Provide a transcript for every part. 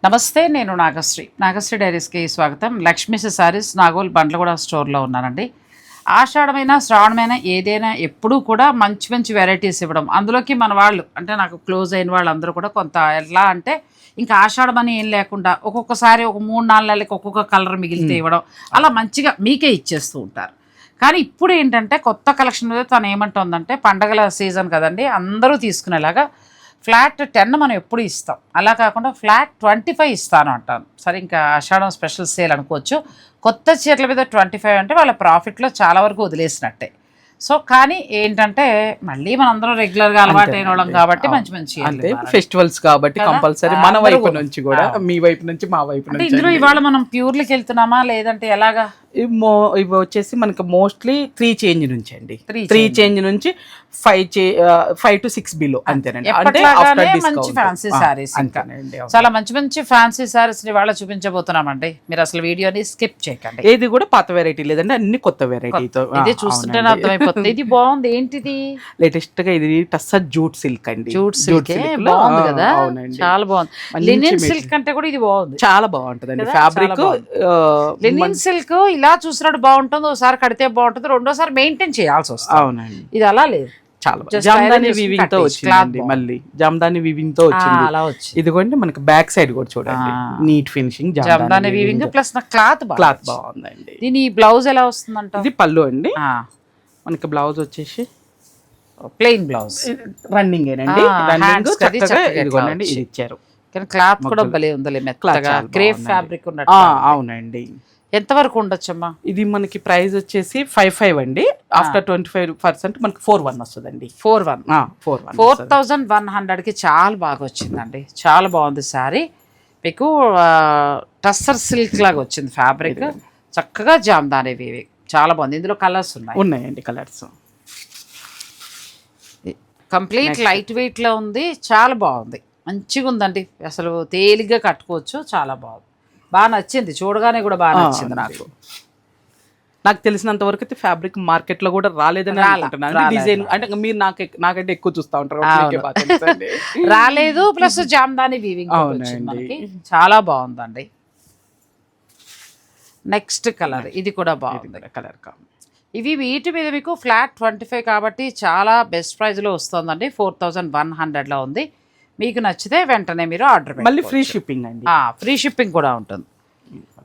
నమస్తే, నేను నాగశ్రీ డైరీస్కి స్వాగతం. లక్ష్మీ సారీస్ నాగోల్ బండ్లగూడ స్టోర్లో ఉన్నానండి. ఆషాఢమైన శ్రావణమైన ఏదైనా ఎప్పుడూ కూడా మంచి మంచి వెరైటీస్ ఇవ్వడం, అందులోకి మన వాళ్ళు అంటే నాకు క్లోజ్ అయిన వాళ్ళందరూ కూడా కొంత ఎలా అంటే ఇంకా ఆషాఢం అని ఏం లేకుండా ఒక్కొక్కసారి ఒక 3-4 నెలలకి ఒక్కొక్క కలర్ మిగిలితే ఇవ్వడం, అలా మంచిగా మీకే ఇచ్చేస్తూ ఉంటారు. కానీ ఇప్పుడు ఏంటంటే కొత్త కలెక్షన్ మీద తను ఏమంటుందంటే పండగల సీజన్ కదండి, అందరూ తీసుకునేలాగా ఫ్లాట్ 10 మనం ఎప్పుడు ఇస్తాం, అలా కాకుండా ఫ్లాట్ 25 ఇస్తాను అంటాను. సరే, ఇంకా ఆషాఢం స్పెషల్ సేల్ అనుకోవచ్చు. కొత్త చీరల మీద 25 అంటే వాళ్ళ ప్రాఫిట్లో చాలా వరకు వదిలేసినట్టే. సో కానీ ఏంటంటే మళ్ళీ మనందరం రెగ్యులర్గా అలవాటు అయిన వాళ్ళం కాబట్టి మంచి మంచి ఫెస్టివల్స్ కాబట్టి కంపల్సరీ మన వైపు నుంచి కూడా, మీ వైపు నుంచి మా వైపు నుంచి. ఇందులో ఇవాళ మనం ప్యూర్లకి వెళ్తున్నామా లేదంటే ఎలాగా? ఇవి వచ్చేసి మనకి మోస్ట్లీ 3 చేంజ్ నుంచి అండి. 3 చేంజ్ నుంచి 5 to 6 బిలో అంతేనండి. అంటే మంచి ఫ్యాన్సీ సారీస్, ఇంకా చాలా మంచి మంచి ఫ్యాన్సీ సారీస్ ఇవాళ చూపించబోతున్నామండి. మీరు అసలు వీడియోని స్కిప్ చేయకండి. ఏది కూడా పాత వెరైటీ లేదండి, అన్ని కొత్త వెరైటీతో. ఇది చూస్తుంటేనే అర్థమైపోతుంది. ఇది బాగుంది. ఏంటిది? లేటెస్ట్ గా ఇది టస్సర్ జూట్ సిల్క్ అండి. జూట్ సిల్క్ బాగుంది కదా, చాలా బాగుంది. లినిన్ సిల్క్ అంటే కూడా ఇది బాగుంది, చాలా బాగుంటదండి. ఫ్యాబ్రిక్ లినిన్ సిల్క్ ఇలా చూసినట్టు బాగుంటుంది, ఒకసారి కడితే బాగుంటుంది, రెండోసారి మెయింటైన్ చేయాల్సి వస్తుంది. అవునండి, ఇది అలా లేదు. చాలా జామ్దాని వీవింగ్ తో వచ్చింది. మళ్ళీ జామ్దాని వీవింగ్ తో వచ్చింది. ఇదిగోండి మనకి బ్యాక్ సైడ్ కూడా చూడండి, neat finishing Jamdani weaving plus cloth బాగుందండి. దీని బ్లౌజ్ ఎలా వస్తుందంట? ఇది పళ్ళు అండి. మనకి బ్లౌజ్ వచ్చేసి ప్లెయిన్ బ్లౌజ్, రన్నింగ్ ఏనండి. ఇదిగోండి ఇది ఇచ్చారు. కానీ క్లాత్ కూడా భలే ఉందలే, మెత్తగా క్రేప్ ఫ్యాబ్రిక్ ఉన్నట్టు. అవునండి. ఎంత వరకు ఉండొచ్చమ్మా? ఇది మనకి ప్రైస్ వచ్చేసి 55 అండి. ఆఫ్టర్ 25% మనకి 41 వస్తుందండి. 4100కి చాలా బాగా వచ్చిందండి, చాలా బాగుంది సారీ. మీకు టస్సర్ సిల్క్ లాగా వచ్చింది ఫ్యాబ్రిక్, చక్కగా జామ్దాని వీవి, చాలా బాగుంది. ఇందులో కలర్స్ ఉన్నాయండి. కలర్స్ కంప్లీట్ లైట్ వెయిట్ లో ఉంది, చాలా బాగుంది, మంచిగా ఉందండి. అసలు తేలిగ్గా కట్టుకోవచ్చు, చాలా బాగుంది, బాగా నచ్చింది. చూడగానే కూడా బాగా నచ్చింది నాకు తెలిసినంత వరకు అయితే ఫ్యాబ్రిక్ మార్కెట్ లో కూడా రాలేదని అనుకుంటున్నాను. డిజైన్ అంటే మీరు నాకంటే ఎక్కువ చూస్తా ఉంటారు. రాలేదు, ప్లస్ జామ్దాని వీవింగ్ చాలా బాగుందండి. నెక్స్ట్ కలర్, ఇది కూడా బాగుంది కలర్. ఇవి వీటి మీద మీకు ఫ్లాట్ 25 కాబట్టి చాలా బెస్ట్ ప్రైస్ లో వస్తుందండి. 4100లో ఉంది. మీకు నచ్చితే వెంటనే మీరు ఆర్డర్ పెట్టుకోండి. మళ్ళీ ఫ్రీ షిప్పింగ్ అండి. ఫ్రీ షిప్పింగ్ కూడా ఉంటుంది.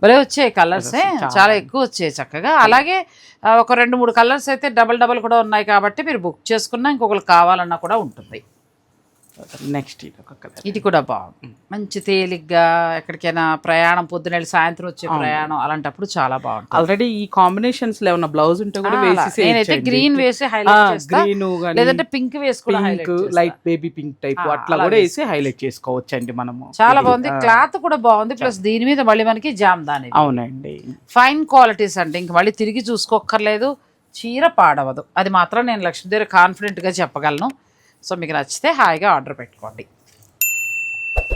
భలే వచ్చాయి కలర్సే, చాలా ఎక్కువ వచ్చాయి చక్కగా. అలాగే ఒక 2-3 కలర్స్ అయితే డబల్ కూడా ఉన్నాయి కాబట్టి మీరు బుక్ చేసుకున్నా ఇంకొకరు కావాలన్నా కూడా ఉంటుంది. నెక్స్ట్ ఇది కూడా బాగుంది, మంచి తేలిగ్గా ఎక్కడికైనా ప్రయాణం, పొద్దున సాయంత్రం వచ్చే ప్రయాణం, అలాంటప్పుడు చాలా బాగుంటుంది. ఆల్రెడీ ఈ కాంబినేషన్స్ లో ఏమన్నా బ్లౌజ్ ఉంటే కూడా నేనైతే గ్రీన్ వేసి హైలైట్ చేస్తాను, లేదంటే పింక్ వేసి కూడా లైట్ బేబీ పింక్ టైప్ అట్లా కూడా వేసి హైలైట్ చేసుకోవచ్చు అండి మనము. చాలా బాగుంది, క్లాత్ కూడా బాగుంది, ప్లస్ దీని మీద మళ్ళీ మనకి జామ్దాని. అవునండి, ఫైన్ క్వాలిటీస్ అండి, ఇంక మళ్ళీ తిరిగి చూసుకోక్కర్లేదు, చీర పాడవదు, అది మాత్రం నేను లక్ష్మీ దగ్గర కాన్ఫిడెంట్ గా చెప్పగలను. సో మీకు నచ్చితే హాయిగా ఆర్డర్ పెట్టుకోండి.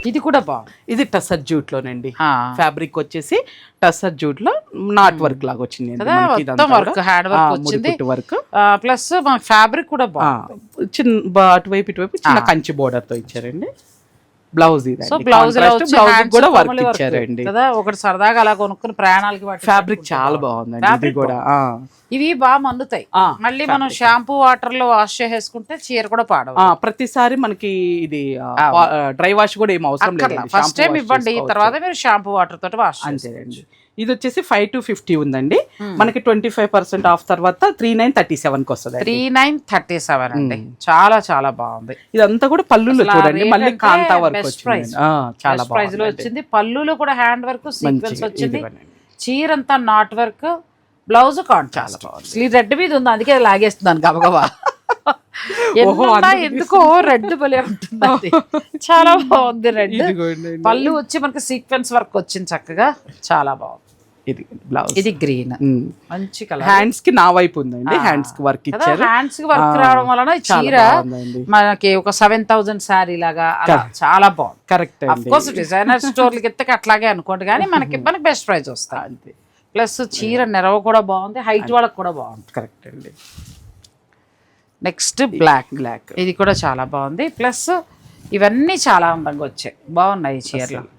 ఇది కూడా బాగుంది. ఇది టస్సర్ జూట్ లోనండి. ఫ్యాబ్రిక్ వచ్చేసి టస్సర్ జూట్ లో నాట్ వర్క్ లాగా వచ్చింది, వర్క్ హ్యాండ్ వర్క్ వచ్చింది, ప్లస్ మన ఫ్యాబ్రిక్ కూడా బాగుంది. చిన్న అటువైపు ఇటువైపు చిన్న కంచి బోర్డర్ తో ఇచ్చారండి. బ్లౌజ్ బ్లౌజ్ కూడా వర్క్ ఇచ్చారండి కదా. ఒకటి సరదాగా అలా కొనుక్కుని ప్రయాణాలకి ఫ్యాబ్రిక్ చాలా బాగుందండి. ఇది కూడా ఇవి బాగా మన్నుతాయి, మళ్ళీ మనం షాంపూ వాటర్ లో వాష్ చేసేసుకుంటే చీర కూడా పాడవు. ప్రతిసారి మనకి ఇది డ్రై వాష్ కూడా ఏం అవసరం లేదు, ఫస్ట్ టైం ఇవ్వండి, తర్వాత మీరు షాంపూ వాటర్ తోటి వాష్ అంతేనండి. ఇది వచ్చేసి 5 to 50 ఉందండి. మనకి 25% ఆఫ్ తర్వాత 3937 కి వస్తుంది. 3937 అండి, చాలా చాలా బాగుంది. ఇదంతా కూడా పళ్ళులో చూడండి, మళ్ళీ కాంతా వర్క్ వచ్చింది, చాలా ప్రైస్ లో వచ్చింది. పళ్ళులో కూడా హ్యాండ్ వర్క్ సీక్వెన్స్ వచ్చింది, చీర అంతా knot work, blouse contrast, sleeve red మీద ఉంది, అందుకే లాగేస్తున్నాను గబగబా. ఎందుకో రెడ్ భలే ఉంటుంది, చాలా బాగుంది రెడ్. పళ్ళు వచ్చి మనకి సీక్వెన్స్ వర్క్ వచ్చింది చక్కగా, చాలా బాగుంది. ఇది బ్లౌజ్, ఇది గ్రీన్, మంచి కలర్. హ్యాండ్స్ కి నా వైపు ఉందండి, హ్యాండ్స్ కి వర్క్ ఇచ్చారు. హ్యాండ్స్ కి వర్క్ రావడం వలన చీర మనకి ఒక 7000 శారీ లాగా చాలా బాగుంది. కరెక్ట్, ఆఫ్ కోర్స్ డిజైనర్ స్టోర్లకి ఎత్తే అట్లాగే అనుకోండి, కానీ మనకి బెస్ట్ ప్రైస్ వస్తాయి అంతే. ప్లస్ చీర నెరవ కూడా బాగుంది, హైట్ వాళ్ళకి కూడా బాగుంది. కరెక్ట్ అండి. నెక్స్ట్ బ్లాక్, ఇది కూడా చాలా బాగుంది. ప్లస్ ఇవన్నీ చాలా అందంగా వచ్చాయి, బాగున్నాయి చీరలు.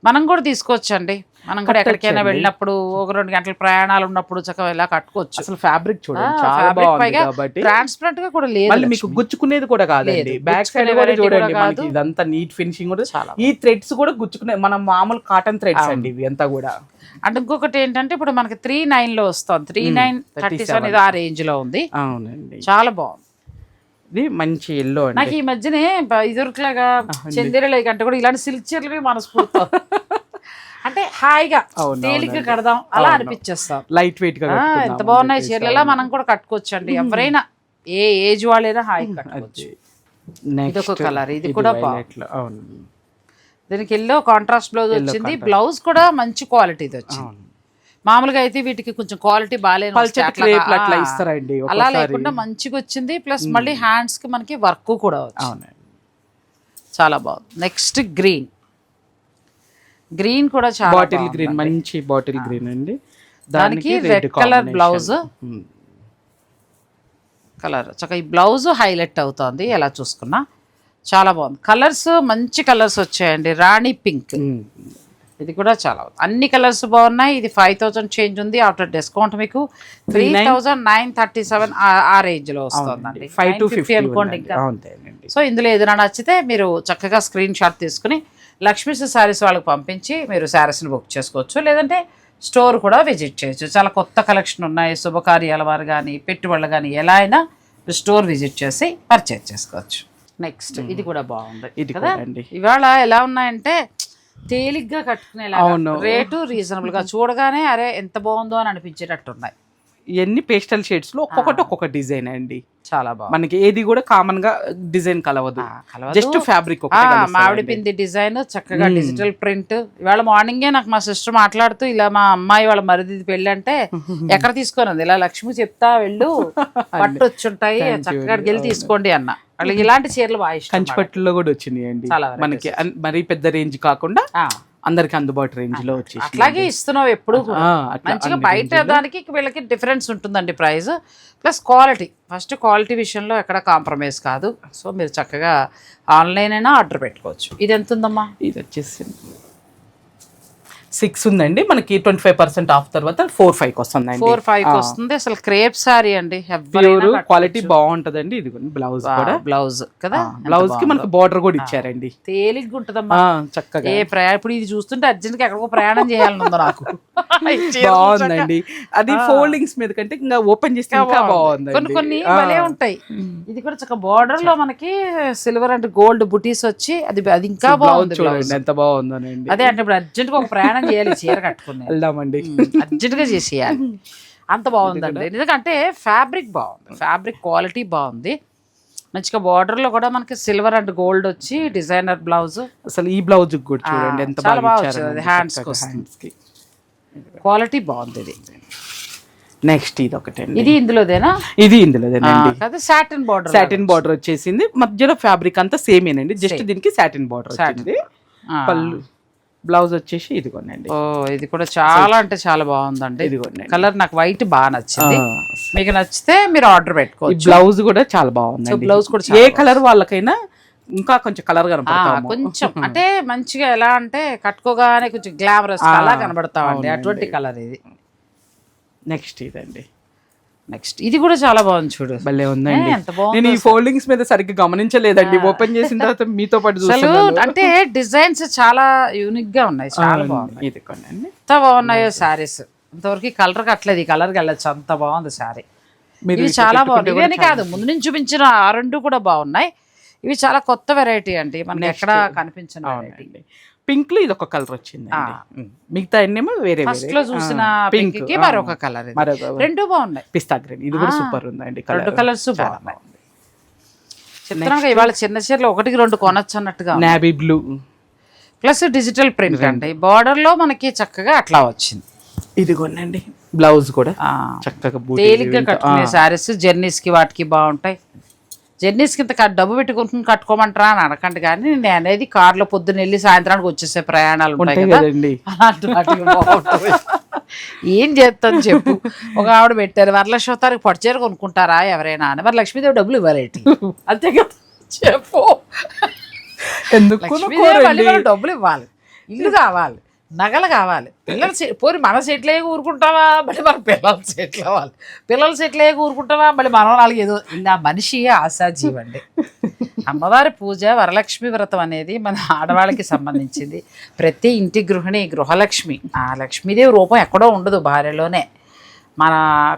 మనం కూడా తీసుకోవచ్చండి. మనం కూడా ఎక్కడికైనా వెళ్ళినప్పుడు 1-2 గంటల ప్రయాణాలు ఉన్నప్పుడు చక్కగా ఇలా కట్టుకోవచ్చు. అసలు ఫ్యాబ్రిక్ చూడండి చాలా బాగుంది కాబట్టి ట్రాన్స్పరెంట్ గా కూడా లేదు. మళ్ళీ మీకు గుచ్చుకునేది కూడా కాదండి. బ్యాక్ సైడ్ కూడా చూడండి మనకి ఇదంతా నీట్ ఫినిషింగ్ కూడా. ఈ థ్రెడ్స్ కూడా గుచ్చుకునే మన మామూలు కాటన్ థ్రెడ్స్ అండి ఇవి అంతా కూడా. అంటే ఇంకొకటి ఏంటంటే ఇప్పుడు మనకి 3.9 లో వస్తుంది, 3.937 ఇది ఆ రేంజ్ లో ఉంది. అవునండి, చాలా బాగుంది. ఇది మంచి ఎల్లో అండి. నాకు ఈ మధ్యనే ఇదివరకులాగా చందేరలే కంటే కూడా ఇలాంటి సిల్క్ చీరలు మనస్ఫూర్తి అంటే హాయిగా తేలిగ్గా కడదాం అలా అనిపించేస్తాం. లైట్ వెయిట్ గా ఎంత బాగున్నాయి చీరలు, మనం కూడా కట్టుకోవచ్చు అండి. ఎవరైనా ఏ ఏజ్ వాళ్ళైనా హాయిగా కట్టుకోవచ్చు. ఇది ఒక కలర్, ఇది కూడా బాగుంది. దీనికి ఎల్లో కాంట్రాస్ట్ బ్లౌజ్ వచ్చింది. బ్లౌజ్ కూడా మంచి క్వాలిటీది వచ్చింది. మామూలుగా అయితే వీటికి కొంచెం క్వాలిటీ బాగాలేదు, అలా లేకుండా మంచిగా వచ్చింది. ప్లస్ మళ్ళీ హ్యాండ్స్ కి మనకి వర్క్ కూడా వచ్చింది, చాలా బాగుంది. నెక్స్ట్ గ్రీన్, గ్రీన్ కూడా చాలా బాటిల్ గ్రీన్, మంచి బాటిల్ గ్రీన్ అండి. దానికి రెడ్ కలర్ బ్లౌజ్ కలర్ చక్కగా ఈ బ్లౌజ్ హైలైట్ అవుతుంది. ఎలా చూసుకున్నా చాలా బాగుంది. కలర్స్ మంచి కలర్స్ వచ్చాయండి. రాణి పింక్, ఇది కూడా చాలా అన్ని కలర్స్ బాగున్నాయి. ఇది 5,000 చేంజ్ ఉంది. ఆఫ్టర్ డిస్కౌంట్ మీకు 3,937 ఆ రేంజ్ లో వస్తుందండి. 550 అనుకోండి ఇంకా. సో ఇందులో ఏదైనా నచ్చితే మీరు చక్కగా స్క్రీన్ షాట్ తీసుకుని లక్ష్మీ శారీస్ వాళ్ళకి పంపించి మీరు శారీస్ని బుక్ చేసుకోవచ్చు. లేదంటే స్టోర్ కూడా విజిట్ చేయొచ్చు. చాలా కొత్త కలెక్షన్ ఉన్నాయి. శుభకార్యాల వారు కానీ పెట్టుబడులు కానీ ఎలా అయినా స్టోర్ విజిట్ చేసి పర్చేజ్ చేసుకోవచ్చు. నెక్స్ట్ ఇది కూడా బాగుంది. ఇది కదా ఇవాళ ఎలా ఉన్నాయంటే తేలిగ్గా కట్టుకునేలా, రేటు రీజనబుల్ గా, చూడగానే అరే ఎంత బాగుందో అని అనిపించేటట్టు ఉన్నాయి. ఇవన్నీ పేస్టల్ షేడ్స్ లో ఒక్కొక్క డిజైన్ అండి. చాలా బాగుంది. మనకి ఏది కూడా కామన్ గా డిజైన్ కలవదు, జస్ట్ ఫ్యాబ్రిక్. మామిడి పిండి డిజైన్, చక్కగా డిజిటల్ ప్రింట్. ఇవాళ మార్నింగే నాకు మా సిస్టర్ మాట్లాడుతూ ఇలా మా అమ్మాయి వాళ్ళ మరిది పెళ్ళి అంటే ఎక్కడ తీసుకొని ఇలా లక్ష్మి చెప్తా వెళ్ళు పట్టు వచ్చుంటాయి చక్కగా వెళ్ళి తీసుకోండి అన్న. వాళ్ళకి ఇలాంటి చీరలు బాగా ఇష్టం. కంచిపట్టులో కూడా వచ్చినాయి అండి మనకి, మరీ పెద్ద రేంజ్ కాకుండా అందరికి అందుబాటు రేంజ్ లో వచ్చి అట్లాగే ఇస్తున్నావు ఎప్పుడు మంచిగా. బయట దానికి వీళ్ళకి డిఫరెన్స్ ఉంటుందండి price plus quality. First quality విషయంలో ఎక్కడ కాంప్రమైజ్ కాదు. సో మీరు చక్కగా ఆన్లైన్ అయినా ఆర్డర్ పెట్టుకోవచ్చు. ఇది ఎంత ఉందమ్మా? ఇది వచ్చేసి 6 ఉందండి మనకి. 25% ఆఫ్ తర్వాత 4,500 వస్తుందండి. 4,500 వస్తుంది. అసలు క్రేప్ సారీ అండి, క్వాలిటీ బాగుంటదండి. ఇది బ్లౌజ్ కూడా, బ్లౌజ్ కదా, బ్లౌజ్ కి మనకి బార్డర్ కూడా ఇచ్చారండి. తేలిగ్గా ఉంటదమ్మా చక్కగా. ఇప్పుడు ఇది చూస్తుంటే అర్జెంట్ గా ఎక్కడికో ప్రయాణం చేయాలని ఉందో నాకు. బాగుందండి. అది ఫోల్డింగ్స్ మీద కంటే ఇంకా ఓపెన్ చేస్తే ఇంకా బాగుంది. కొన్ని భలే ఉంటాయి. ఇది కూడా చక్కగా బార్డర్ లో మనకి సిల్వర్ అండ్ గోల్డ్ బుటీస్ వచ్చి అది ఇంకా బాగుంది. చూడండి ఎంత బాగుందోనండి. అదే అంటే ఇప్పుడు అర్జెంట్ గా ఒక ప్రయాణం చేయాలి, చీర కట్టుకుని వెళ్దామండి, అర్జెంట్ గా చేసేయాలి. అంత బాగుందండి. ఎందుకంటే ఫ్యాబ్రిక్ బాగుంది, ఫ్యాబ్రిక్ క్వాలిటీ బాగుంది. మంచిగా బార్డర్ లో కూడా మనకి సిల్వర్ అండ్ గోల్డ్ వచ్చి డిజైనర్ బ్లౌజ్. అసలు ఈ బ్లౌజ్ కూడా చూడండి ఎంత చాలా బాగా వచ్చింది. హ్యాండ్స్ కి క్వాలిటీ బాగుంది. ఇది నెక్స్ట్ ఇది ఒకటి, ఇది ఇందులోదేనా? ఇది ఇందులోదేనండి. సాటిన్ బార్డర్, సాటిన్ బార్డర్ వచ్చేసింది. మధ్యలో ఫ్యాబ్రిక్ అంతా సేమ్ ఏనండి, జస్ట్ దీనికి సాటిన్ బార్డర్ వచ్చింది. పళ్ళు బ్లౌజ్ వచ్చేసి ఇదిగోండి. ఓ ఇది కూడా చాలా అంటే చాలా బాగుందండి. ఇదిగోండి కలర్ నాకు వైట్ బాగా నచ్చింది. మీకు నచ్చితే మీరు ఆర్డర్ పెట్టుకోవచ్చు. బ్లౌజ్ కూడా చాలా బాగుంది. బ్లౌజ్ కూడా ఏ కలర్ వాళ్ళకైనా ఇంకా కొంచెం కలర్ కనబడతాం, కొంచెం అంటే మంచిగా ఎలా అంటే కట్టుకోగానే కొంచెం గ్లామరస్ అలా కనబడతామండి, అటువంటి కలర్ ఇది. నెక్స్ట్ ఇదండి. నెక్స్ట్ ఇది కూడా చాలా బాగుంది. చూడు భలే ఉందండి. నేను ఈ ఫోల్డింగ్స్ మీద సరిగ్గా గమనించలేదండి, ఓపెన్ చేసిన తర్వాత మీతో పాటు చూస్తున్నాను. అంటే డిజైన్స్ చాలా యూనిక్ గా ఉన్నాయి, చాలా బాగున్నాయి. ఇది కొనండి, ఎంత బాగున్నాయో శారీస్. ఇంతవరకు కలర్ కట్టలేదు, ఈ కలర్ వెళ్ళచ్చు, అంత బాగుంది శారీ. ఇవి చాలా బాగుంది. ఇవన్నీ కాదు, ముందు నుంచి చూపించిన ఆ రెండు కూడా బాగున్నాయి. ఇవి చాలా కొత్త వెరైటీ అండి, మనకి ఎక్కడ కనిపించిన వెరైటీ. పింక్ లో ఇది ఒక కలర్ వచ్చింది, మిగతా అన్నేమో వేరే. ఫస్ట్ లో చూసిన పింక్ కి మరొక కలర్, రెండు బాగున్నాయి. పిస్తా గ్రీన్, ఇది కూడా సూపర్ ఉందండి. రెండు కలర్స్ బాగున్నాయి. చిత్రంగా ఇవాళ చిన్న చీరలు 1-2 కొనొచ్చు అన్నట్టుగా. Navy blue plus digital print అండి, బార్డర్ లో మనకి చక్కగా అట్లా వచ్చింది. ఇది కొనండి. బ్లౌజ్ కూడా చక్కగా తేలిగ్గా కట్టుకునే శారీస్ జర్నీస్ కి వాటికి బాగుంటాయి. జర్నీస్ కింద డబ్బు పెట్టుకుని కట్టుకోమంటారా అని అనకండి, కానీ నేను అనేది కార్లో పొద్దున్న వెళ్ళి సాయంత్రానికి వచ్చేసే ప్రయాణాలు ఉంటాయి కదండి, అలాంటి ఏం చేస్తాను చెప్పు. ఒక ఆవిడ పెట్టారు, వరలక్ష్మతారికి పట్టుచీర కొనుక్కుంటారా ఎవరైనా అని. మరి లక్ష్మీదేవి డబ్బులు ఇవ్వాలేంటి, అంతే కదా చెప్పు. ఎందుకు డబ్బులు ఇవ్వాలి. ఇల్లు కావాలి, నగలు కావాలి, పిల్లలు పోయి మన సెటిల్ అయ్యి ఊరుకుంటావా, మళ్ళీ మన పిల్లలు సెటిల్ అవ్వాలి, పిల్లలు సెటిల్ అయ్యి ఊరుకుంటావా, మళ్ళీ మనం నాలుగు ఏదో ఇంకా మనిషి ఆశాజీవండి. అమ్మవారి పూజ, వరలక్ష్మి వ్రతం అనేది మన ఆడవాళ్ళకి సంబంధించింది. ప్రతి ఇంటి గృహిణి గృహలక్ష్మి. ఆ లక్ష్మీదేవి రూపం ఎక్కడో ఉండదు, భార్యలోనే. మన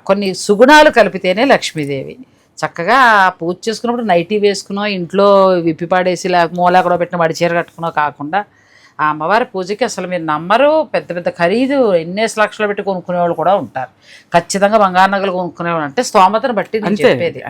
కొన్ని సుగుణాలు కలిపితేనే లక్ష్మీదేవి. చక్కగా పూజ చేసుకున్నప్పుడు నైటీ వేసుకునో, ఇంట్లో విప్పిపాడేసి మూల కూడా పెట్టిన వాడి చీర కట్టుకునో కాకుండా ఆ అమ్మవారి పూజకి అసలు మీరు నమ్మరు, పెద్ద పెద్ద ఖరీదు ఎన్నేసి లక్షలు పెట్టి కొనుక్కునే వాళ్ళు కూడా ఉంటారు. ఖచ్చితంగా బంగారు నగలు కొనుక్కునేవాళ్ళు, అంటే స్తోమతను బట్టి నేను చెప్పేది.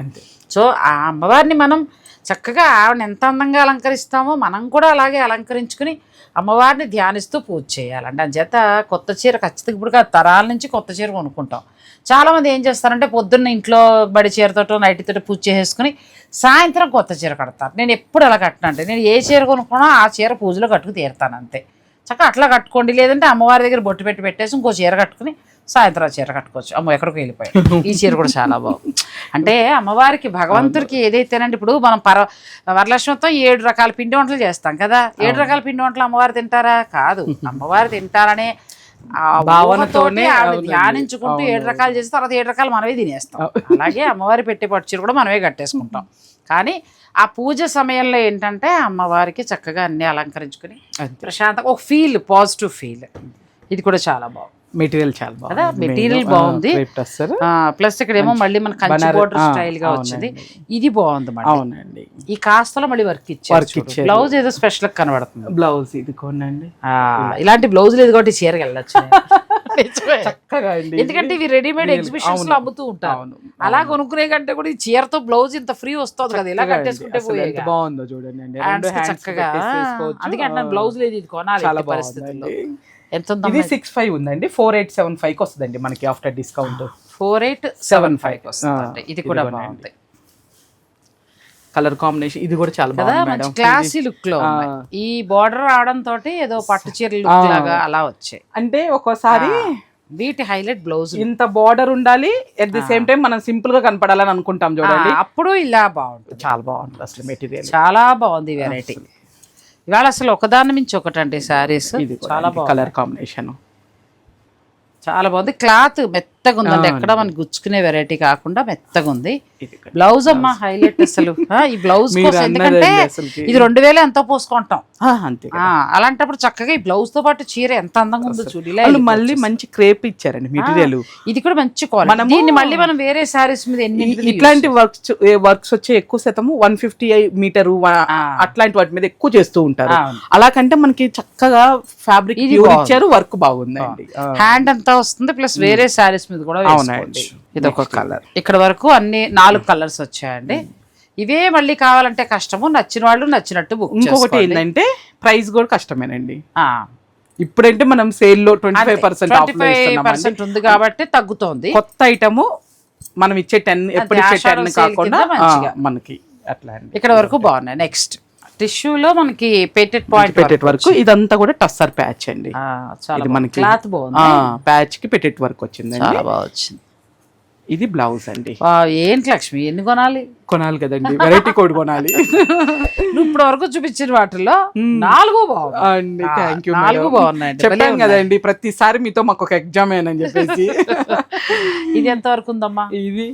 సో ఆ అమ్మవారిని మనం చక్కగా ఆవిడని ఎంత అందంగా అలంకరిస్తామో మనం కూడా అలాగే అలంకరించుకుని అమ్మవారిని ధ్యానిస్తూ పూజ చేయాలండి. అందుచేత కొత్త చీర ఖచ్చితంగా ఇప్పుడు తరాల నుంచి కొత్త చీర కొనుక్కుంటాం. చాలామంది ఏం చేస్తారంటే పొద్దున్న ఇంట్లో బడి చీరతోటో నైటీతో పూజ చేసేసుకుని సాయంత్రం కొత్త చీర కడతారు. నేను ఎప్పుడు అలా కట్టనంటే, నేను ఏ చీర కొనుక్కున్నా ఆ చీర పూజలో కట్టుకు తీరుతాను అంతే. చక్కగా అట్లా కట్టుకోండి. లేదంటే అమ్మవారి దగ్గర బొట్టు పెట్టేసి ఇంకో చీర కట్టుకుని సాయంత్రం చీర కట్టుకోవచ్చు. అమ్మ ఎక్కడికి వెళ్ళిపోయాయి, ఈ చీర కూడా చాలా బాగుంది. అంటే అమ్మవారికి భగవంతుడికి ఏదైతేనండి, ఇప్పుడు మనం వరలక్ష్మితో 7 రకాల పిండి వంటలు చేస్తాం కదా. 7 రకాల పిండి వంటలు అమ్మవారు తింటారా? కాదు, అమ్మవారు తింటారనే భావనతోనే ఆవిడ ధ్యానించుకుంటూ 7 రకాలు చేసి తర్వాత 7 రకాలు మనమే తినేస్తాం. అలాగే అమ్మవారి పెట్టే పట్టు చీర కూడా మనమే కట్టేసుకుంటాం. కానీ ఆ పూజ సమయంలో ఏంటంటే అమ్మవారికి చక్కగా అన్ని అలంకరించుకుని ప్రశాంతంగా ఒక ఫీల్, పాజిటివ్ ఫీల్. ఇది కూడా చాలా బాగుంది. మెటీరియల్ చాలా బాగుంది కదా, మెటీరియల్ బాగుంది. ప్లస్ ఇక్కడ ఏమో మళ్ళీ మన కంచి బోర్డర్ స్టైల్ గా వచ్చింది. ఇది బాగుంది. అవునండి, ఈ కాస్తలో మళ్ళీ వర్క్ ఇచ్చారు. బ్లౌజ్ ఏదో స్పెషల్ గా కనబడుతుంది. బ్లౌజ్ ఇది కొనండి. ఇలాంటి బ్లౌజ్ లేదు కాబట్టి చీరకి వెళ్ళొచ్చు. ఎందుకంటే ఇవి రెడీమేడ్ ఎగ్జిబిషన్స్ లో అమ్ముతూ ఉంటారు. అలా కొనుక్కునే కంటే కూడా ఈ చీరతో బ్లౌజ్ ఇంత ఫ్రీ వస్తుంది కదా, ఇలా కట్టేసుకుంటే బాగుందో చూడండి చక్కగా. అందుకే అంటే బ్లౌజ్ లేదు, ఇది కొనాలి పరిస్థితుల్లో. ఎంత ఉంది? ఇది 6,500 ఉందండి. 4,875 కి వస్తుందండి మనకి ఆఫ్టర్ డిస్కౌంట్. 4,875 వస్తుంది. ఇది కూడా బాగుంది. కలర్ కాంబినేషన్ ఇది కూడా చాలా బాగుంది మేడం. క్లాసీ లుక్ లో ఈ బార్డర్ రావడం తోటి ఏదో పట్టు చీర లుక్ లాగా అలా వచ్చాయి. అంటే ఒక్కోసారి వీటి హైలైట్ బ్లౌజ్ ఇంత బార్డర్ ఉండాలి, ఎట్ ది సేమ్ టైం మనం సింపుల్ గా కనపడాలని అనుకుంటాం చూడండి, అప్పుడు ఇలా బాగుంటుంది. చాలా బాగుంటుంది అసలు మెటీరియల్, చాలా బాగుంది వెరైటీ. ఇవాళ అసలు ఒకదాని మించి ఒకటండి శారీస్. చాలా బాగుంది కలర్ కాంబినేషన్, చాలా బాగుంది. క్లాత్ మెత్తగా ఉందండి, ఎక్కడ మనకి గుచ్చుకునే వెరైటీ కాకుండా మెత్తగా ఉంది. బ్లౌజ్ అమ్మ హైలైట్ అసలు. ఈ బ్లౌజ్ కోసం ఎందుకంటే ఇది 2,000 ఎంతో పోసుకుంటాం అంతే. అలాంటప్పుడు చక్కగా ఈ బ్లౌజ్ తో పాటు చీర ఎంత అందంగా ఉందో చూడు. మళ్ళీ మంచి క్రేప్ ఇచ్చారండి మెటీరియల్. ఇది కూడా మంచి క్వాలిటీ. దీన్ని మళ్ళీ మనం వేరే శారీస్ మీద ఇట్లాంటి వర్క్స్ వచ్చే ఎక్కువ శాతము 150 మీటరు అట్లాంటి వాటి మీద ఎక్కువ చేస్తూ ఉంటారు. అలా కంటే మనకి చక్కగా ఫ్యాబ్రిక్ ఇచ్చారు, వర్క్ బాగుందండి. హ్యాండ్ అంతా వస్తుంది, ప్లస్ వేరే శారీస్ మీద కూడా వేసుకోవచ్చు. ఇది ఒక కలర్. ఇక్కడ వరకు అన్ని 4 కలర్స్ వచ్చాయండి. ఇవే మళ్ళీ కావాలంటే కష్టము, నచ్చిన వాళ్ళు నచ్చినట్టు బుక్. ఇంకొకటి ఏంటంటే ప్రైస్ కూడా కష్టమేనండి. ఇప్పుడంటే మనం సేల్ లో 25% ఉంది కాబట్టి తగ్గుతోంది. కొత్త ఐటమ్ మనం ఇచ్చే 10 ఎప్పుడు ఇచ్చే 10 కాకుండా మనకి అట్లా. ఇక్కడ వరకు బాగున్నాయి. నెక్స్ట్ టిష్యూలో మనకి పెటెట్ వర్క్, ఇదంతా కూడా టస్సర్ ప్యాచ్ అండి. చాలా మనకి క్లాత్ బాగుంది, ప్యాచ్ కి పెటెట్ వర్క్ వచ్చింది, చాలా బాగా వచ్చింది. ఇది బ్లౌజ్ అండి. ఏంటి లక్ష్మి, ఎన్ని కొనాలి కదండి, వెరైటీ కోడ్ కొనాలి. నువ్వు ఇప్పటి వరకు చూపించిన వాటిలో 4 బాగుంది. Thank you. 4 బాగున్నాయి. చెప్పాను కదండి, ప్రతిసారి మీతో మాకు ఒక ఎగ్జామ్ అని చెప్పేసి. ఇది ఎంత వరకు ఉందమ్మా? ఇది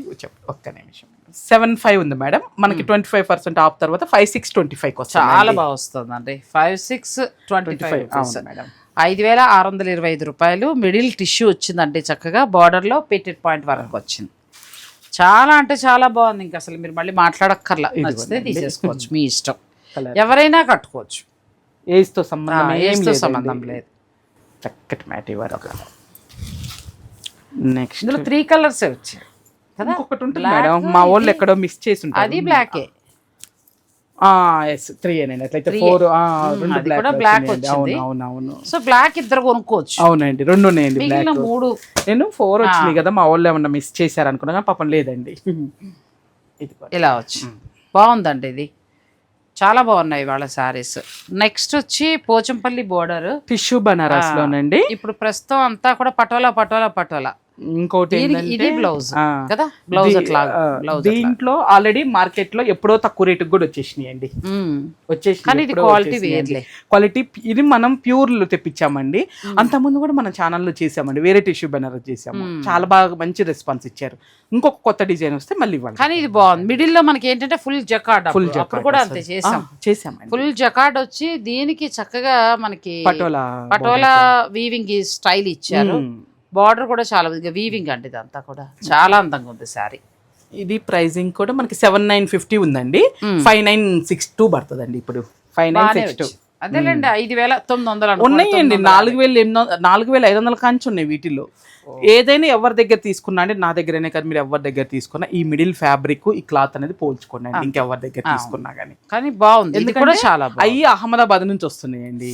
ఒక్క నిమిషం. 7,500 ఉంది మేడం మనకి. 25% ఆఫ్ తర్వాత 5,625 చాలా బాగా వస్తుంది అండి. 5,625 మేడం. 5,625 రూపాయలు. మిడిల్ టిష్యూ వచ్చిందండి, చక్కగా బార్డర్ లో పెటెట్ పాయింట్ వరకు వచ్చింది. చాలా అంటే చాలా బాగుంది. ఇంకా అసలు మీరు మళ్ళీ మాట్లాడక్కర్లా, నచ్చితే తీసేసుకోవచ్చు, మీ ఇష్టం. ఎవరైనా కట్టుకోవచ్చు, ఏజ్ తో సంబంధం లేదు. చక్కటి మ్యాటి వర్క్. నెక్స్ట్ ఇందులో 3 కలర్స్ వచ్చాయి. ఇంకొకటి ఉంటుంది మేడం, మా వాళ్ళు ఎక్కడో మిస్ చేసి ఉంటారు. అది బ్లాకే. 3 అట్లయితే 4 బ్లాక్ వచ్చింది. అవునవును. సో బ్లాక్ ఇద్దరు కొనుక్కోవచ్చు. అవునండి, 2 ఉన్నాయండి. 3 నేను 4 వచ్చినాయి కదా, మా వాళ్ళు ఏమన్నా మిస్ చేశారు అనుకున్నా కానీ పాపం లేదండి. ఇది ఇలా వచ్చింది, బాగుందండి. ఇది చాలా బాగున్నాయి వాళ్ళ శారీస్. నెక్స్ట్ వచ్చి పోచంపల్లి బోర్డర్ టిష్యూ బనారస్ లోనండి. ఇప్పుడు ప్రస్తుతం అంతా కూడా పటోలా ఇంకోటి ఏంటంటే ఇది బ్లౌజ్ కదా, బ్లౌజ్ అట్లా బ్లౌజ్. దీంట్లో ఆల్రెడీ మార్కెట్ లో ఎప్పుడో తక్కువ రేటుకి కూడా వచ్చేసినాయండి. కానీ ఇది క్వాలిటీ వేర్లే, క్వాలిటీ. ఇది మనం ప్యూర్ తెప్పించామండి. అంతకుముందు కూడా మన ఛానల్లో చేసామండి, వేరే టిష్యూ బెనారస్ చేసాము, చాలా బాగా మంచి రెస్పాన్స్ ఇచ్చారు. ఇంకొక కొత్త డిజైన్ వస్తే మళ్ళీ ఇవ్వాలి. కానీ ఇది బాగుంది. మిడిల్ లో మనకి ఏంటంటే ఫుల్ జకార్డ్, అప్పుడు కూడా అంతే చేసామండి. ఫుల్ జకార్డ్ వచ్చి దీనికి చక్కగా మనకి పటోలా వీవింగ్ స్టైల్ ఇచ్చారు. బార్డర్ కూడా చాలా వీవింగ్ అండి, ఇదంతా కూడా చాలా అందంగా ఉంది శారీ. ఇది ప్రైజింగ్ కూడా మనకి 7950 ఉందండి. 5962 పడుతుందండి ఇప్పుడు. 5962 అదేలేండి. 5900 ఉన్నాయండి. 4500 కాంచి ఉన్నాయి వీటిలో. ఏదైనా ఎవరి దగ్గర తీసుకున్నా అంటే నా దగ్గరనే కాదు, మీరు ఎవరి దగ్గర తీసుకున్నా ఈ మిడిల్ ఫ్యాబ్రిక్ ఈ క్లాత్ అనేది పోల్చుకోండి అండి, ఇంకెవరి దగ్గర తీసుకున్నా కానీ. కానీ బాగుంది, ఎందుకంటే చాలా అయ్యి అహ్మదాబాద్ నుంచి వస్తున్నాయండి.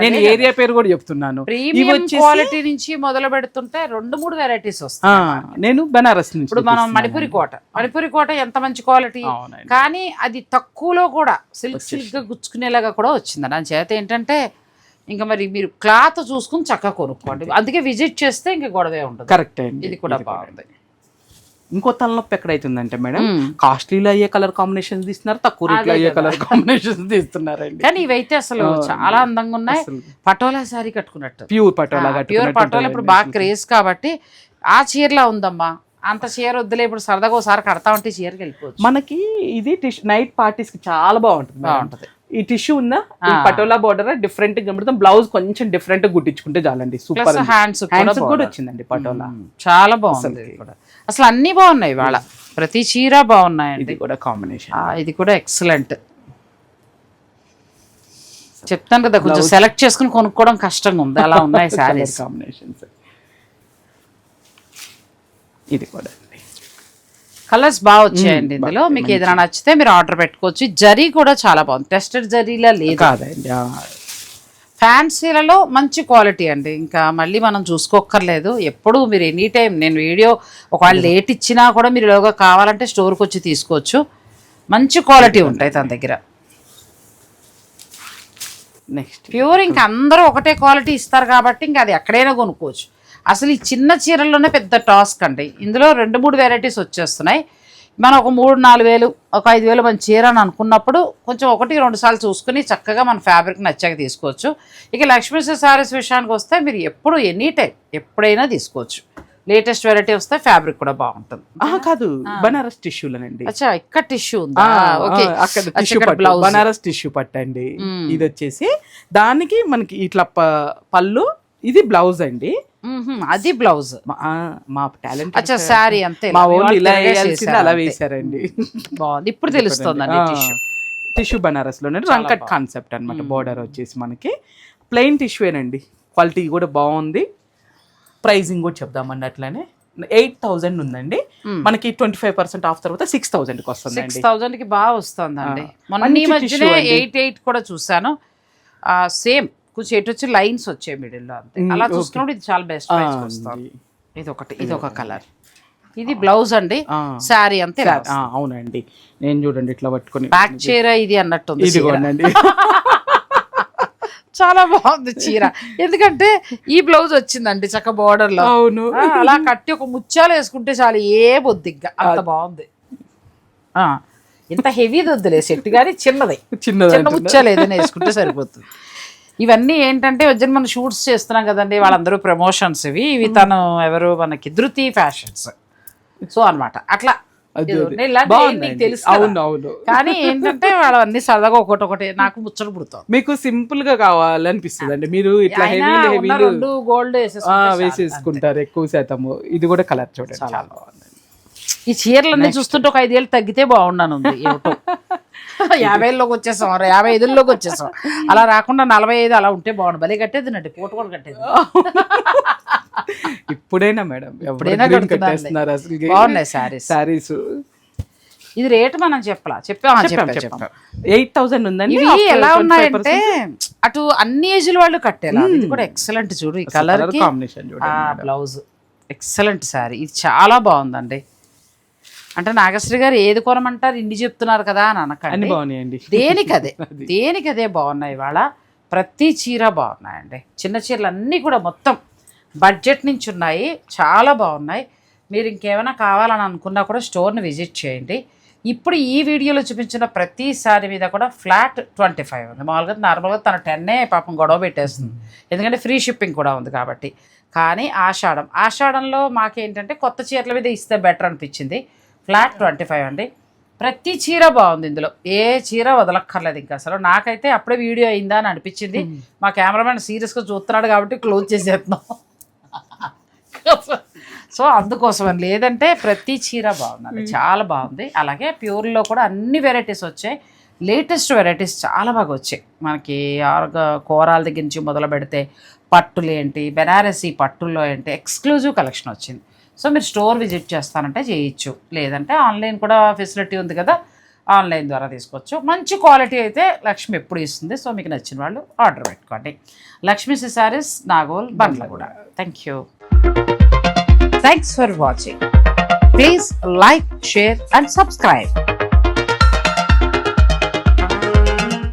నేను ఏరియా పేరు కూడా చెప్తున్నాను. ప్రీమియం క్వాలిటీ నుంచి మొదలు పెడుతుంటే 2-3 వెరైటీస్ వస్తాయి. నేను బనారస్ నుంచి. ఇప్పుడు మనం మణిపురి కోట ఎంత మంచి క్వాలిటీ, కానీ అది తక్కువలో కూడా సిల్క్ గా గుచ్చుకునేలాగా కూడా వచ్చింది. దాని చేత ఏంటంటే ఇంకా మరి మీరు క్లాత్ చూసుకుని చక్కగా కొనుక్కోండి. అందుకే విజిట్ చేస్తే ఇంకా గొడవే ఉంటుంది. కరెక్ట్ అండి. ఇది కూడా బాగుంది. ఇంకో తలనొప్పి ఎక్కడైతుందంటే మేడం, కాస్ట్లీలో అయ్యే కలర్ కాంబినేషన్ తీస్తున్నారు, తక్కువ రేట్లో అయ్యే కలర్ కాంబినేషన్ తీస్తున్నారండి. కానీ ఇవైతే అసలు చాలా అందంగా ఉన్నాయి. పటోలా సారీ కట్టుకున్నట్టు, ప్యూర్ పటోలా. ఇప్పుడు బాగా క్రేజ్ కాబట్టి ఆ చీరలా ఉందమ్మా, అంత చీర వద్దులే ఇప్పుడు సరదాగా ఒకసారి కడతా ఉంటే చీరకి వెళ్ళిపోవచ్చు. మనకి ఇది నైట్ పార్టీస్ కి చాలా బాగుంటుంది. ఈ టిష్యూ ఉందా, పటోలా బోర్డర్ డిఫరెంట్ గా, బ్లౌజ్ కొంచెం డిఫరెంట్ గా గుట్టించుకుంటే చాలండి. సూపర్. హ్యాండ్స్ కూడా వచ్చిందండి పటోలా, చాలా బాగుంది. అసలు అన్ని బాగున్నాయి వాళ్ళ, ప్రతి చీర బాగున్నాయండి. ఇది కూడా కాంబినేషన్, ఇది కూడా ఎక్సలెంట్. చెప్తాను కదా, కొంచెం సెలెక్ట్ చేసుకుని కొనుక్కోవడం కష్టంగా ఉంది, అలా ఉన్నాయి శారీస్ కాంబినేషన్స్. ఇది కూడా కలర్స్ బాగా వచ్చాయండి ఇందులో. మీకు ఏదైనా నచ్చితే మీరు ఆర్డర్ పెట్టుకోవచ్చు. జరీ కూడా చాలా బాగుంది, టెస్టెడ్ జరీలా లేదు కాదండి. ఫ్యాన్సీలలో మంచి క్వాలిటీ అండి, ఇంకా మళ్ళీ మనం చూసుకోక్కర్లేదు. ఎప్పుడు మీరు ఎనీ టైం నేను వీడియో ఒకవేళ లేట్ ఇచ్చినా కూడా మీరు ఇలాగా కావాలంటే స్టోర్కి వచ్చి తీసుకోవచ్చు. మంచి క్వాలిటీ ఉంటాయి తన దగ్గర. నెక్స్ట్ ప్యూర్ ఇంకా అందరూ ఒకటే క్వాలిటీ ఇస్తారు కాబట్టి ఇంకా అది ఎక్కడైనా కొనుక్కోవచ్చు. అసలు ఈ చిన్న చీరల్లోనే పెద్ద టాస్క్ అండి. ఇందులో 2-3 వెరైటీస్ వచ్చేస్తున్నాయి. మనం ఒక 3-4 వేలు, ఒక 5 వేలు మన చీర అని అనుకున్నప్పుడు కొంచెం 1-2 సార్లు చూసుకుని చక్కగా మన ఫ్యాబ్రిక్ నచ్చాక తీసుకోవచ్చు. ఇక లక్ష్మీ సారీస్ విషయానికి వస్తే మీరు ఎప్పుడు ఎనీ టైం ఎప్పుడైనా తీసుకోవచ్చు. లేటెస్ట్ వెరైటీ వస్తే ఫ్యాబ్రిక్ కూడా బాగుంటుంది. కాదు, బనారస్ టిష్యూలనండి. అచ్చా, ఇక్కడ టిష్యూ ఉందా? బ్లౌజ్ బనారస్ టిష్యూ పట్టండి. ఇది వచ్చేసి దానికి మనకి ఇట్లా పళ్ళు, ఇది బ్లౌజ్ అండి. అది బ్లౌజ్. మా టాలెంట్. అచ్చా, సారీ అంతే, మా వాళ్ళు ఇలా వేయాల్సింది అలా వేసారండి. బాగుంది, ఇప్పుడు తెలుస్తుంది. టిష్యూ బనారస్ లోనే రంకట్ కాన్సెప్ట్ అనమాట. బోర్డర్ వచ్చేసి మనకి ప్లెయిన్ టిష్యూనండి. క్వాలిటీ కూడా బాగుంది. ప్రైజింగ్ కూడా చెప్దామండి అట్లానే. 8000 ఉందండి. మనకి 25% ఆఫ్ తర్వాత 6000 కి వస్తుంది. 6000 కి బాగా వస్తుందండి. మొన్న ఈ మధ్యనే 88 కూడా చూసాను. సేమ్ కొంచెం ఎటు వచ్చి లైన్స్ వచ్చాయి మిడిల్ లో, అంతే. అలా చూసుకున్నప్పుడు ఇది చాలా బెస్ట్ ప్రైస్ వస్తుంది. ఇది ఒక కలర్. ఇది బ్లౌజ్ అండి, శారీ అంతే. అవునండి, నేను చూడండి ఇట్లా పట్టుకొని బ్యాక్ చీర ఇది అన్నట్టుంది. ఇదిగోండి, చాలా బాగుంది చీర. ఎందుకంటే ఈ బ్లౌజ్ వచ్చిందండి చక్క బోర్డర్ లో. అవును, అలా కట్టి ఒక ముత్యాలు వేసుకుంటే చాలు, ఏ బొద్దిగ్గా అంత బాగుంది. ఇంత హెవీ వద్దులే సెట్, కానీ చిన్న ముత్యాలు ఏదైనా వేసుకుంటే సరిపోతుంది. ఇవన్నీ ఏంటంటే వచ్చి మనం షూట్స్ చేస్తున్నాం కదండి, వాళ్ళందరూ ప్రమోషన్స్. ఇవి తను ఎవరు మనకి ధృతి ఫ్యాషన్స్, సో అనమాట. అట్లా తెలుసు. కానీ ఏంటంటే వాళ్ళన్నీ సరదాగా ఒకటి నాకు ముచ్చట పుడుతుంది. మీకు సింపుల్ గా కావాలనిపిస్తుంది అండి, మీరు ఇట్లా గోల్డ్ వేసేసుకుంటారు ఎక్కువ శాతము. ఇది కూడా కలర్ చూడండి చాలా బాగుంది. ఈ చీరలన్నీ చూస్తుంటే ఒక 5 ఏళ్ళు తగ్గితే బాగున్నాను. ఏమిటో 50లోకి వచ్చేసాం, 55లోకి వచ్చేసాం. అలా రాకుండా 45 అలా ఉంటే బాగుండు. భలే కట్టేది నండి, పూట కూడా కట్టేది. ఇప్పుడైనా మేడం, ఎప్పుడైనా కట్టేస్తున్నారు. అసలు బాగున్నాయి శారీస్. ఇది రేటు మనం చెప్పాం 8000 ఉందండి. ఇవి ఎలా ఉన్నాయంటే అటు అన్ని ఏజ్ల వాళ్ళు కట్టేలా. ఇది కూడా ఎక్సలెంట్ చూడు, ఈ కలర్ కి బ్లౌజ్ ఎక్సలెంట్ శారీ. ఇది చాలా బాగుందండి. అంటే నాగశ్రీ గారు ఏది కొనమంటారు, ఇన్ని చెప్తున్నారు కదా అని అనకండి. దేనికదే బాగున్నాయి. వాళ్ళ ప్రతి చీర బాగున్నాయండి. చిన్న చీరలు అన్నీ కూడా మొత్తం బడ్జెట్ నుంచి ఉన్నాయి, చాలా బాగున్నాయి. మీరు ఇంకేమైనా కావాలని అనుకున్నా కూడా స్టోర్ని విజిట్ చేయండి. ఇప్పుడు ఈ వీడియోలో చూపించిన ప్రతి సారీ మీద కూడా ఫ్లాట్ 25 ఉంది. మామూలుగా నార్మల్గా తన 10 పాపం గొడవ పెట్టేస్తుంది, ఎందుకంటే ఫ్రీ షిప్పింగ్ కూడా ఉంది కాబట్టి. కానీ ఆషాఢంలో మాకేంటంటే కొత్త చీరల మీద ఇస్తే బెటర్ అనిపించింది. ఫ్లాట్ 25 అండి. ప్రతి చీర బాగుంది ఇందులో, ఏ చీర వదలక్కర్లేదు ఇంకా అసలు. నాకైతే అప్పుడే వీడియో అయిందా అని అనిపించింది. మా కెమెరామెన్ సీరియస్గా చూస్తున్నాడు కాబట్టి క్లోజ్ చేసేస్తున్నాం. సో అందుకోసం లేదంటే ప్రతి చీర బాగుందండి, చాలా బాగుంది. అలాగే ప్యూర్లో కూడా అన్ని వెరైటీస్ వచ్చాయి, లేటెస్ట్ వెరైటీస్ చాలా బాగా వచ్చాయి మనకి. కోరాల దగ్గర నుంచి మొదలు పెడితే పట్టులు ఏంటి, బెనారసీ పట్టుల్లో ఏంటి, ఎక్స్క్లూజివ్ కలెక్షన్ వచ్చింది. సో మీరు స్టోర్ విజిట్ చేస్తానంటే చేయొచ్చు, లేదంటే ఆన్లైన్ కూడా ఫెసిలిటీ ఉంది కదా, ఆన్లైన్ ద్వారా తీసుకోవచ్చు. మంచి క్వాలిటీ అయితే లక్ష్మి ఎప్పుడు ఇస్తుంది. సో మీకు నచ్చిన వాళ్ళు ఆర్డర్ పెట్టుకోండి. Lakshmi saris, Nagole, Bandlaguda. Thank you. Thanks for watching. Please like, share and subscribe.